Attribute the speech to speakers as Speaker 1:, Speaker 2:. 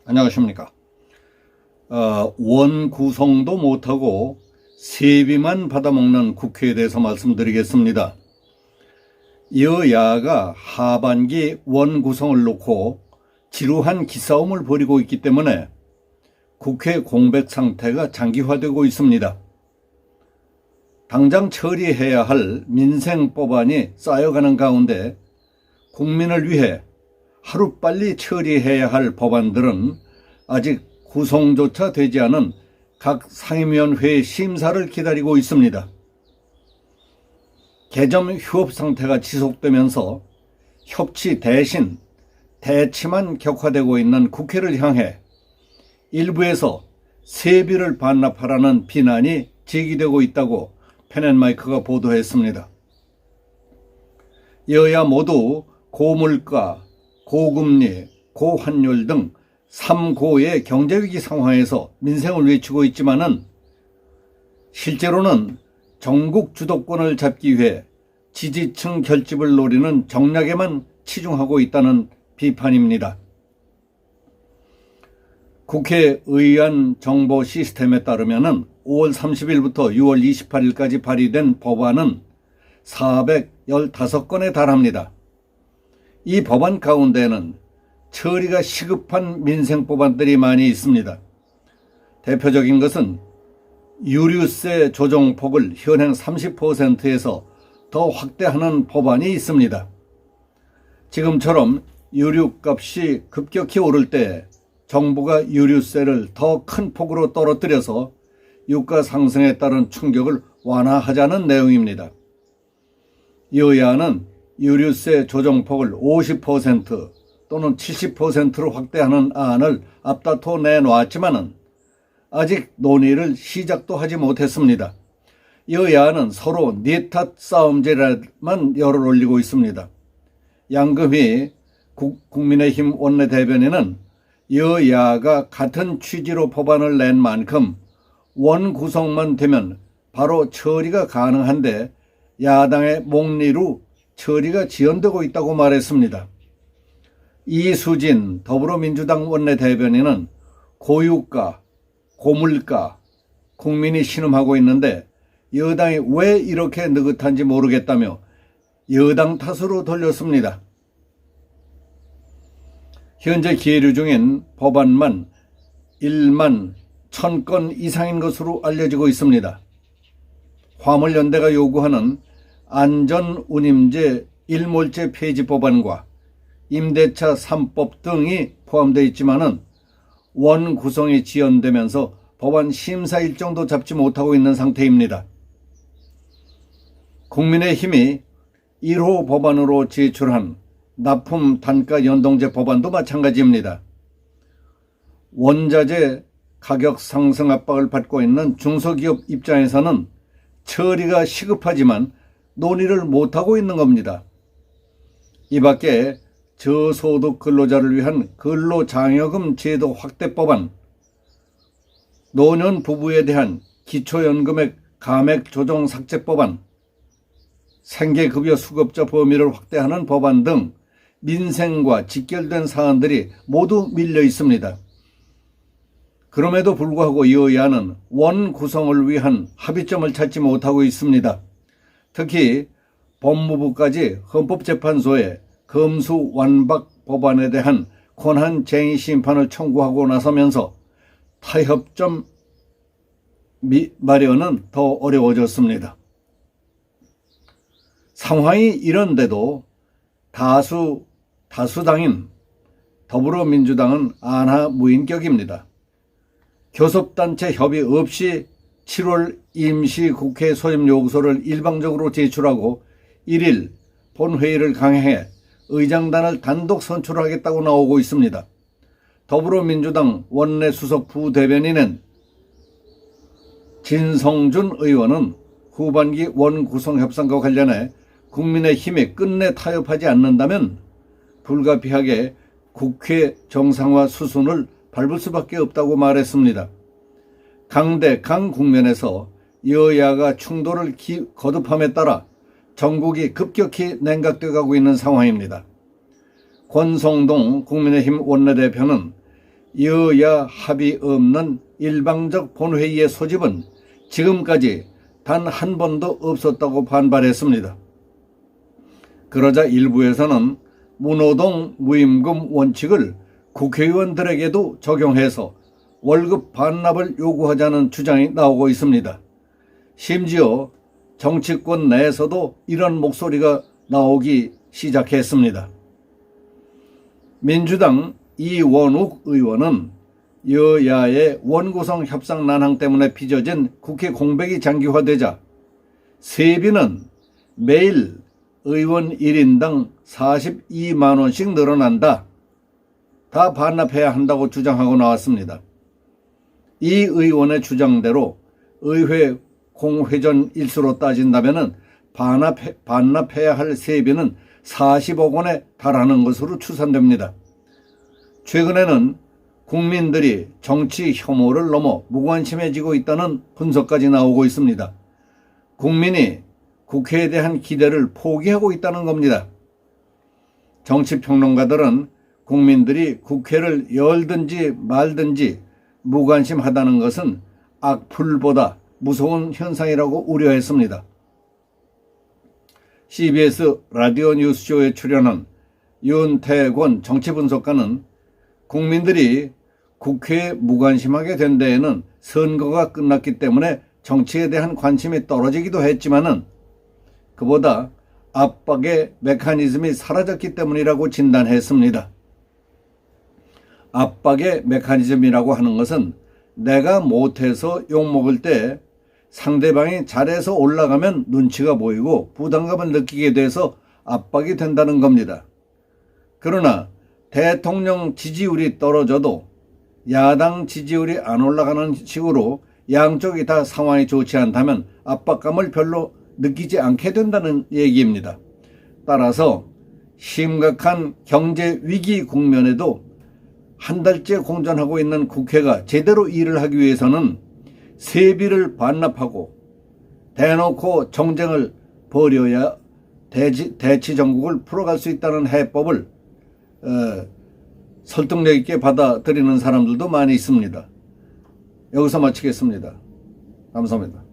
Speaker 1: 안녕하십니까. 원 구성도 못하고 세비만 받아먹는 국회에 대해서 말씀드리겠습니다. 여야가 하반기 원 구성을 놓고 지루한 기싸움을 벌이고 있기 때문에 국회 공백 상태가 장기화되고 있습니다. 당장 처리해야 할 민생 법안이 쌓여가는 가운데 국민을 위해 하루빨리 처리해야 할 법안들은 아직 구성조차 되지 않은 각 상임위원회의 심사를 기다리고 있습니다. 개점 휴업 상태가 지속되면서 협치 대신 대치만 격화되고 있는 국회를 향해 일부에서 세비를 반납하라는 비난이 제기되고 있다고 펜앤마이크가 보도했습니다. 여야 모두 고물가, 고금리, 고환율 등 3고의 경제위기 상황에서 민생을 외치고 있지만은 실제로는 전국 주도권을 잡기 위해 지지층 결집을 노리는 정략에만 치중하고 있다는 비판입니다. 국회의안 정보 시스템에 따르면 5월 30일부터 6월 28일까지 발의된 법안은 415건에 달합니다. 이 법안 가운데는 처리가 시급한 민생 법안들이 많이 있습니다. 대표적인 것은 유류세 조정폭을 현행 30%에서 더 확대하는 법안이 있습니다. 지금처럼 유류값이 급격히 오를 때 정부가 유류세를 더 큰 폭으로 떨어뜨려서 유가 상승에 따른 충격을 완화하자는 내용입니다. 여야는 유류세 조정폭을 50% 또는 70%로 확대하는 안을 앞다퉈 내놓았지만은 아직 논의를 시작도 하지 못했습니다. 여야는 서로 니탓 싸움질에만 열을 올리고 있습니다. 양금희 국민의힘 원내대변인은 여야가 같은 취지로 법안을 낸 만큼 원 구성만 되면 바로 처리가 가능한데 야당의 목리로 처리가 지연되고 있다고 말했습니다. 이수진 더불어민주당 원내대변인은 고유가, 고물가, 국민이 신음하고 있는데 여당이 왜 이렇게 느긋한지 모르겠다며 여당 탓으로 돌렸습니다. 현재 계류 중인 법안만 1만 1000건 이상인 것으로 알려지고 있습니다. 화물연대가 요구하는 안전운임제 일몰제 폐지 법안과 임대차 3법 등이 포함되어 있지만은 원 구성이 지연되면서 법안 심사 일정도 잡지 못하고 있는 상태입니다. 국민의힘이 1호 법안으로 제출한 납품 단가 연동제 법안도 마찬가지입니다. 원자재 가격 상승 압박을 받고 있는 중소기업 입장에서는 처리가 시급하지만 논의를 못하고 있는 겁니다. 이 밖에 저소득 근로자를 위한 근로장려금 제도 확대 법안, 노년 부부에 대한 기초연금액 감액 조정 삭제 법안, 생계급여 수급자 범위를 확대하는 법안 등 민생과 직결된 사안들이 모두 밀려 있습니다. 그럼에도 불구하고 여야는 원 구성을 위한 합의점을 찾지 못하고 있습니다. 특히 법무부까지 헌법재판소에 검수 완박 법안에 대한 권한쟁의 심판을 청구하고 나서면서 타협점 마련은 더 어려워졌습니다. 상황이 이런데도 다수당인 더불어민주당은 안하무인격입니다. 교섭단체 협의 없이 7월 임시국회 소집 요구서를 일방적으로 제출하고 1일 본회의를 강행해 의장단을 단독 선출하겠다고 나오고 있습니다. 더불어민주당 원내수석 부대변인은 진성준 의원은 후반기 원구성 협상과 관련해 국민의힘이 끝내 타협하지 않는다면 불가피하게 국회 정상화 수순을 밟을 수밖에 없다고 말했습니다. 강대강 국면에서 여야가 충돌을 거듭함에 따라 전국이 급격히 냉각돼 가고 있는 상황입니다. 권성동 국민의힘 원내대표는 여야 합의 없는 일방적 본회의의 소집은 지금까지 단 한 번도 없었다고 반발했습니다. 그러자 일부에서는 무노동 무임금 원칙을 국회의원들에게도 적용해서 월급 반납을 요구하자는 주장이 나오고 있습니다. 심지어 정치권 내에서도 이런 목소리가 나오기 시작했습니다. 민주당 이원욱 의원은 여야의 원구성 협상 난항 때문에 빚어진 국회 공백이 장기화되자 세비는 매일 의원 1인당 42만 원씩 늘어난다. 다 반납해야 한다고 주장하고 나왔습니다. 이 의원의 주장대로 의회 공회전 일수로 따진다면 반납해야 할 세비는 40억 원에 달하는 것으로 추산됩니다. 최근에는 국민들이 정치 혐오를 넘어 무관심해지고 있다는 분석까지 나오고 있습니다. 국민이 국회에 대한 기대를 포기하고 있다는 겁니다. 정치평론가들은 국민들이 국회를 열든지 말든지 무관심하다는 것은 악플보다 무서운 현상이라고 우려했습니다. CBS 라디오 뉴스쇼에 출연한 윤태권 정치분석가는 국민들이 국회에 무관심하게 된 데에는 선거가 끝났기 때문에 정치에 대한 관심이 떨어지기도 했지만은 그보다 압박의 메커니즘이 사라졌기 때문이라고 진단했습니다. 압박의 메커니즘이라고 하는 것은 내가 못해서 욕먹을 때 상대방이 잘해서 올라가면 눈치가 보이고 부담감을 느끼게 돼서 압박이 된다는 겁니다. 그러나 대통령 지지율이 떨어져도 야당 지지율이 안 올라가는 식으로 양쪽이 다 상황이 좋지 않다면 압박감을 별로 느끼지 않게 된다는 얘기입니다. 따라서 심각한 경제 위기 국면에도 한 달째 공전하고 있는 국회가 제대로 일을 하기 위해서는 세비를 반납하고 대놓고 정쟁을 벌여야 대치 정국을 풀어갈 수 있다는 해법을 설득력 있게 받아들이는 사람들도 많이 있습니다. 여기서 마치겠습니다. 감사합니다.